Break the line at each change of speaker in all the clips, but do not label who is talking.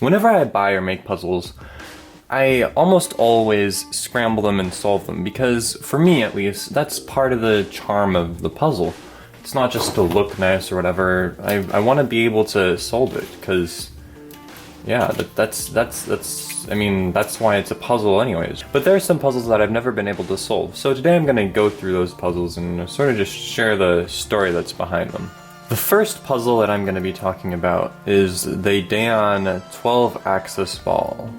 Whenever I buy or make puzzles, I almost always scramble them and solve them, because for me at least, that's part of the charm of the puzzle. It's not just to look nice or whatever. I want to be able to solve it, because yeah, I mean, that's why it's a puzzle anyways. But there are some puzzles that I've never been able to solve, so today I'm gonna go through those puzzles and sort of just share the story that's behind them. The first puzzle that I'm gonna be talking about is the Dayon 12-axis ball.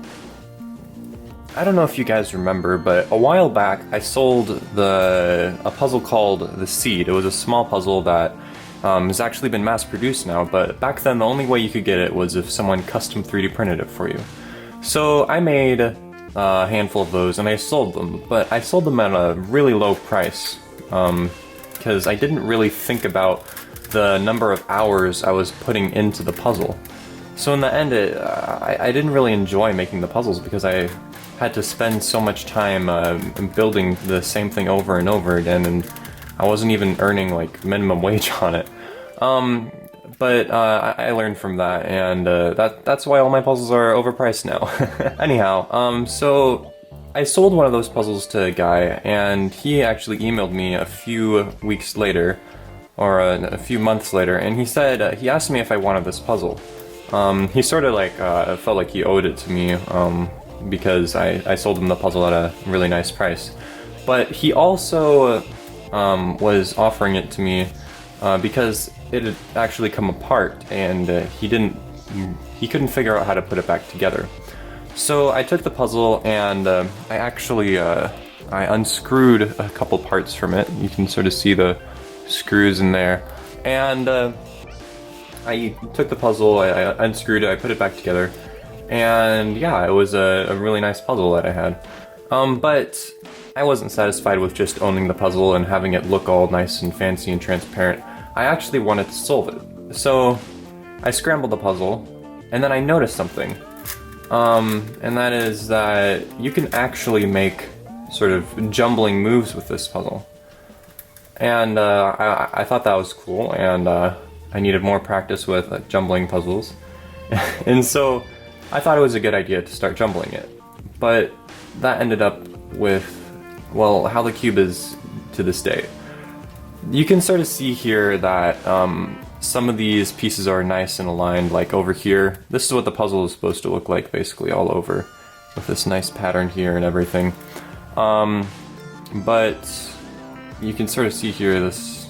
I don't know if you guys remember, but a while back I sold a puzzle called The Seed. It was a small puzzle that has actually been mass-produced now, but back then the only way you could get it was if someone custom 3D printed it for you. So I made a handful of those and I sold them, but I sold them at a really low price because I didn't really think about the number of hours I was putting into the puzzle. So in the end, I didn't really enjoy making the puzzles because I had to spend so much time building the same thing over and over again, and I wasn't even earning like minimum wage on it. But I learned from that, and that's why all my puzzles are overpriced now. Anyhow, so I sold one of those puzzles to a guy, and he actually emailed me a few weeks later, or a few months later, and he said, he asked me if I wanted this puzzle. He sort of like felt like he owed it to me, because I sold him the puzzle at a really nice price. But he also was offering it to me because it had actually come apart, and he couldn't figure out how to put it back together. So I took the puzzle and I actually I unscrewed a couple parts from it. You can sort of see the screws in there, and I took the puzzle, I unscrewed it, I put it back together, and yeah, it was a really nice puzzle that I had. But I wasn't satisfied with just owning the puzzle and having it look all nice and fancy and transparent. I actually wanted to solve it. So I scrambled the puzzle, and then I noticed something. And that is that you can actually make sort of jumbling moves with this puzzle. And I thought that was cool, and I needed more practice with jumbling puzzles. And so I thought it was a good idea to start jumbling it. But that ended up with, well, how the cube is to this day. You can sort of see here that some of these pieces are nice and aligned, like over here. This is what the puzzle is supposed to look like, basically all over, with this nice pattern here and everything. But you can sort of see here this,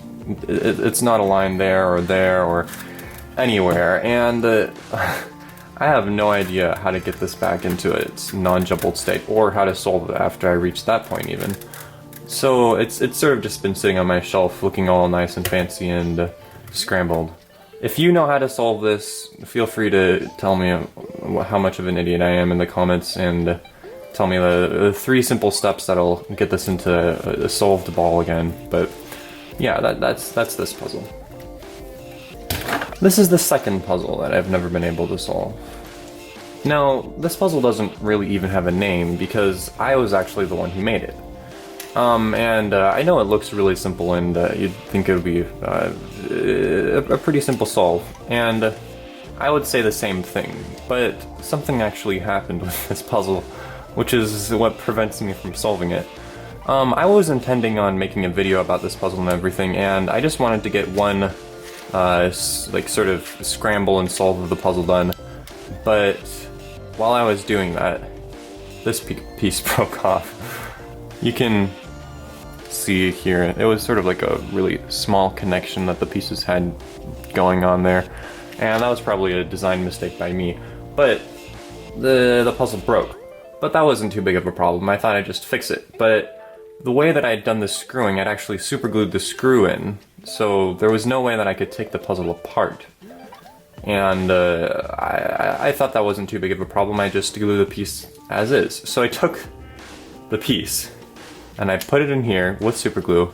it's not aligned there or anywhere, and I have no idea how to get this back into its non-jumbled state, or how to solve it after I reach that point even. So it's sort of just been sitting on my shelf looking all nice and fancy and scrambled. If you know how to solve this, feel free to tell me how much of an idiot I am in the comments, and tell me the 3 simple steps that'll get this into a solved ball again. But yeah, that's this puzzle. This is the second puzzle that I've never been able to solve. Now, this puzzle doesn't really even have a name because I was actually the one who made it. I know it looks really simple, and you'd think it would be a pretty simple solve, and I would say the same thing, but something actually happened with this puzzle, which is what prevents me from solving it. I was intending on making a video about this puzzle and everything, and I just wanted to get one like sort of scramble and solve of the puzzle done, but while I was doing that, this piece broke off. You can see here, it was sort of like a really small connection that the pieces had going on there, and that was probably a design mistake by me, but the puzzle broke. But that wasn't too big of a problem. I thought I'd just fix it, but the way that I'd done the screwing, I'd actually superglued the screw in, so there was no way that I could take the puzzle apart. And I thought that wasn't too big of a problem. I just glued the piece as is. So I took the piece and I put it in here with super glue,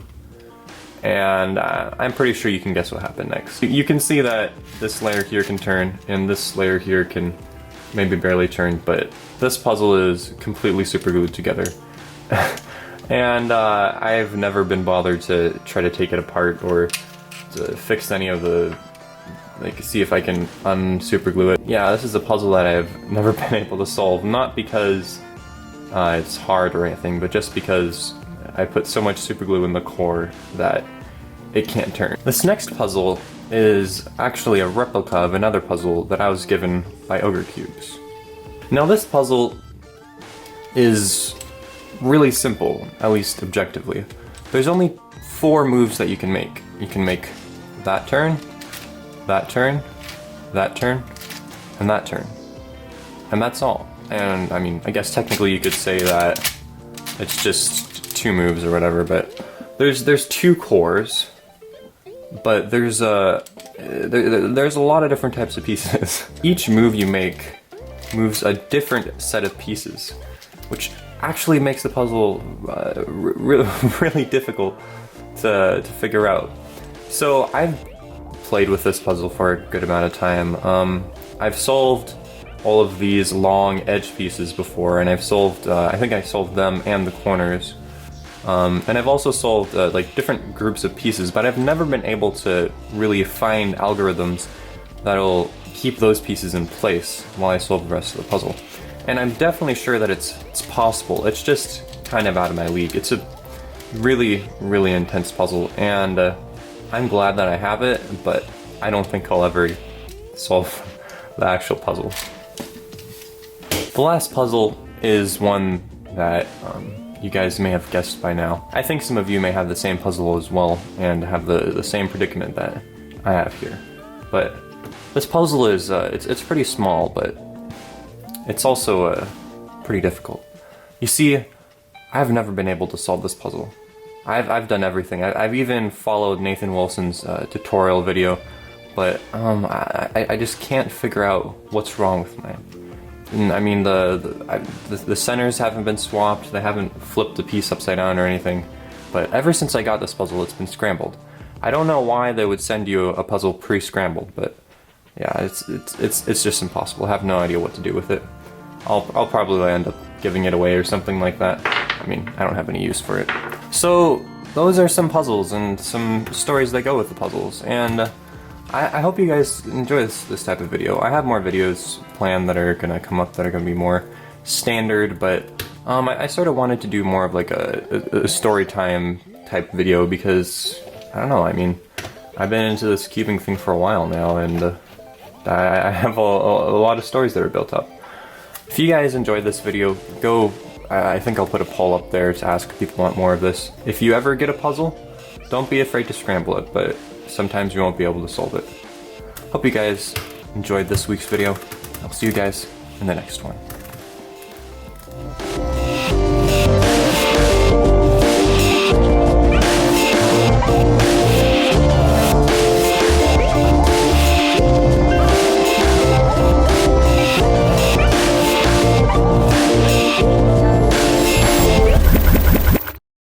and I'm pretty sure you can guess what happened next. You can see that this layer here can turn, and this layer here can maybe barely turn, but this puzzle is completely super glued together. And I've never been bothered to try to take it apart or to fix any of the like see if I can unsuper glue it. Yeah, this is a puzzle that I've never been able to solve, not because it's hard or anything, but just because I put so much super glue in the core that it can't turn. This next puzzle is actually a replica of another puzzle that I was given by Ogre Cubes. Now this puzzle is really simple, at least objectively. There's only 4 moves that you can make. You can make that turn, that turn, that turn, and that turn. And that's all. And I mean, I guess technically you could say that it's just 2 moves or whatever, but there's 2 cores, but there's a lot of different types of pieces. Each move you make moves a different set of pieces, which actually makes the puzzle really difficult to figure out. So I've played with this puzzle for a good amount of time. I've solved all of these long edge pieces before, and I've solved, I think I solved them and the corners. And I've also solved like different groups of pieces, but I've never been able to really find algorithms that'll keep those pieces in place while I solve the rest of the puzzle. And I'm definitely sure that it's possible. It's just kind of out of my league. It's a really intense puzzle, and I'm glad that I have it, but I don't think I'll ever solve the actual puzzle. The last puzzle is one that you guys may have guessed by now. I think some of you may have the same puzzle as well and have the same predicament that I have here. But this puzzle is, it's pretty small, but it's also pretty difficult. You see, I've never been able to solve this puzzle. I've done everything. I've even followed Nathan Wilson's tutorial video, but I just can't figure out what's wrong with mine. And, I mean, the centers haven't been swapped, they haven't flipped the piece upside down or anything, but ever since I got this puzzle, it's been scrambled. I don't know why they would send you a puzzle pre-scrambled, but yeah, it's just impossible. I have no idea what to do with it. I'll probably end up giving it away or something like that. I mean, I don't have any use for it. So, those are some puzzles and some stories that go with the puzzles, and I hope you guys enjoy this type of video. I have more videos planned that are gonna come up that are gonna be more standard, but I sort of wanted to do more of like a story time type video because, I don't know, I mean, I've been into this cubing thing for a while now, and I have a lot of stories that are built up. If you guys enjoyed this video, I think I'll put a poll up there to ask if people want more of this. If you ever get a puzzle, don't be afraid to scramble it, but sometimes you won't be able to solve it. Hope you guys enjoyed this week's video. I'll see you guys in the next one.